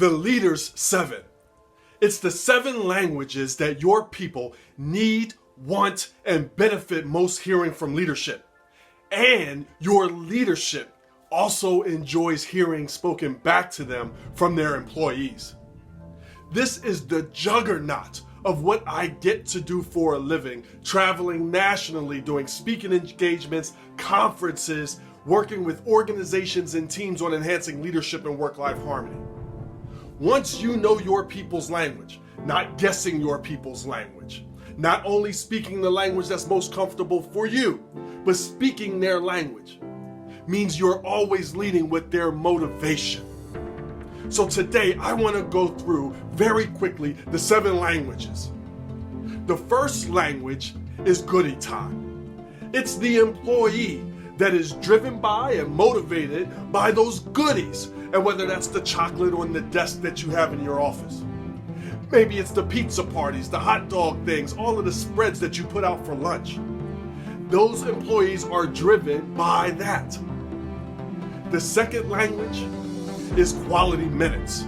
The Leaders 7. It's the 7 languages that your people need, want, and benefit most hearing from leadership. And your leadership also enjoys hearing spoken back to them from their employees. This is the juggernaut of what I get to do for a living, traveling nationally, doing speaking engagements, conferences, working with organizations and teams on enhancing leadership and work-life harmony. Once you know your people's language, not guessing your people's language, not only speaking the language that's most comfortable for you, but speaking their language, means you're always leading with their motivation. So today I want to go through very quickly the 7 languages. The first language is goodie time. It's the employee that is driven by and motivated by those goodies, and whether that's the chocolate on the desk that you have in your office. Maybe it's the pizza parties, the hot dog things, all of the spreads that you put out for lunch. Those employees are driven by that. The second language is quality minutes.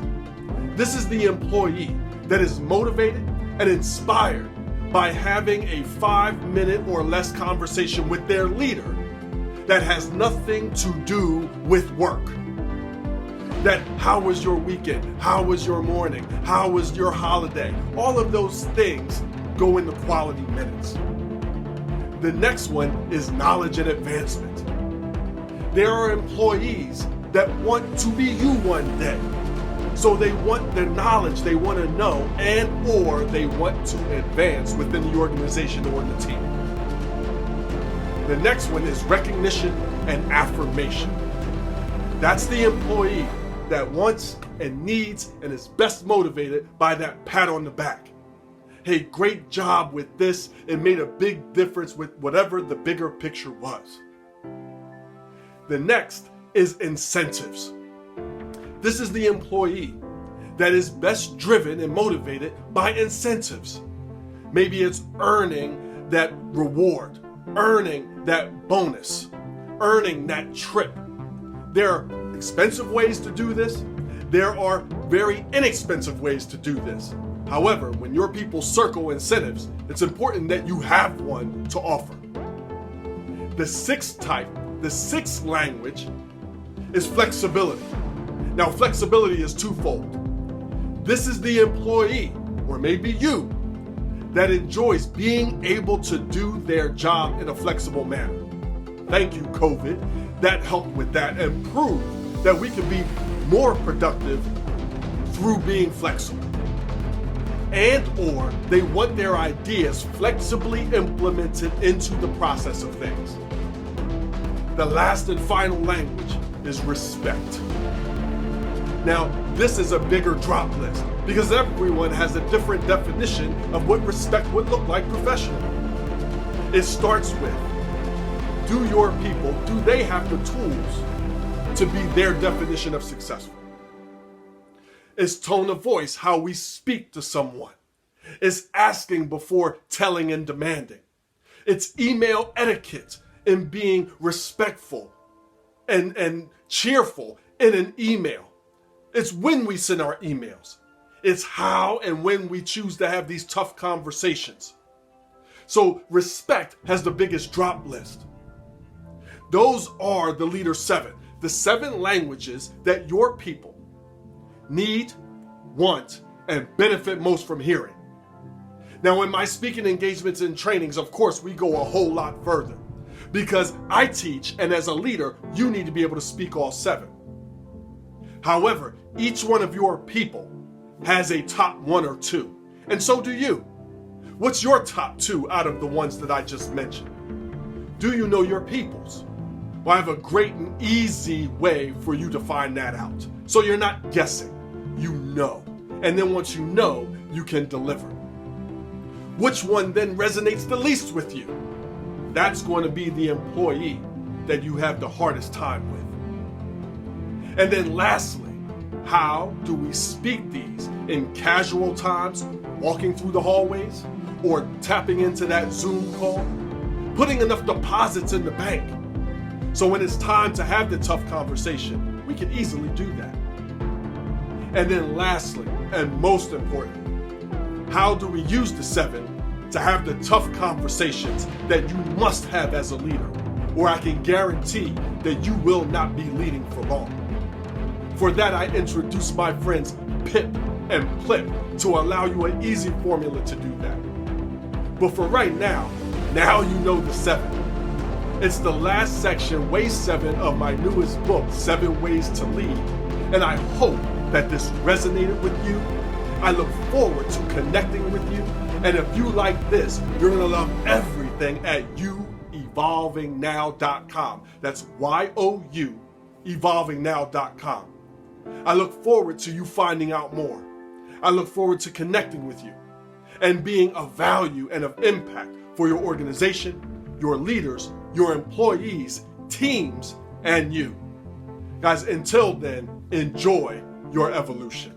This is the employee that is motivated and inspired by having a 5-minute or less conversation with their leader that has nothing to do with work. That how was your weekend? How was your morning? How was your holiday? All of those things go into quality minutes. The next one is knowledge and advancement. There are employees that want to be you one day. So they want the knowledge, they want to know, and or they want to advance within the organization or the team. The next one is recognition and affirmation. That's the employee that wants and needs and is best motivated by that pat on the back. Hey, great job with this. It made a big difference with whatever the bigger picture was. The next is incentives. This is the employee that is best driven and motivated by incentives. Maybe it's earning that reward, earning that bonus, earning that trip. There are expensive ways to do this. There are very inexpensive ways to do this. However, when your people circle incentives, it's important that you have one to offer. The sixth type, the sixth language, is flexibility. Now, flexibility is twofold. This is the employee, or maybe you, that enjoys being able to do their job in a flexible manner. Thank you, COVID. That helped with that and proved that we can be more productive through being flexible. And or they want their ideas flexibly implemented into the process of things. The last and final language is respect. Now, this is a bigger drop list because everyone has a different definition of what respect would look like professionally. It starts with, do your people, do they have the tools to be their definition of successful? It's tone of voice, how we speak to someone. It's asking before telling and demanding. It's email etiquette and being respectful and cheerful in an email. It's when we send our emails. It's how and when we choose to have these tough conversations. So respect has the biggest drop list. Those are the Leader 7, the 7 languages that your people need, want, and benefit most from hearing. Now, in my speaking engagements and trainings, of course, we go a whole lot further because I teach, and as a leader, you need to be able to speak all 7. However, each one of your people has a top 1 or 2, and so do you. What's your top 2 out of the ones that I just mentioned? Do you know your peoples? Well, I have a great and easy way for you to find that out. So you're not guessing, you know. And then once you know, you can deliver. Which one then resonates the least with you? That's going to be the employee that you have the hardest time with. And then lastly, how do we speak these in casual times, walking through the hallways, or tapping into that Zoom call, putting enough deposits in the bank? So when it's time to have the tough conversation, we can easily do that. And then lastly, and most important, how do we use the 7 to have the tough conversations that you must have as a leader, or I can guarantee that you will not be leading for long. For that, I introduce my friends Pip and Plip to allow you an easy formula to do that. But for right now you know the 7. It's the last section, way 7 of my newest book, 7 Ways to Lead. And I hope that this resonated with you. I look forward to connecting with you. And if you like this, you're gonna love everything at youevolvingnow.com. That's YOU, evolvingnow.com. I look forward to you finding out more. I look forward to connecting with you and being of value and of impact for your organization, your leaders, your employees, teams, and you. Guys, until then, enjoy your evolution.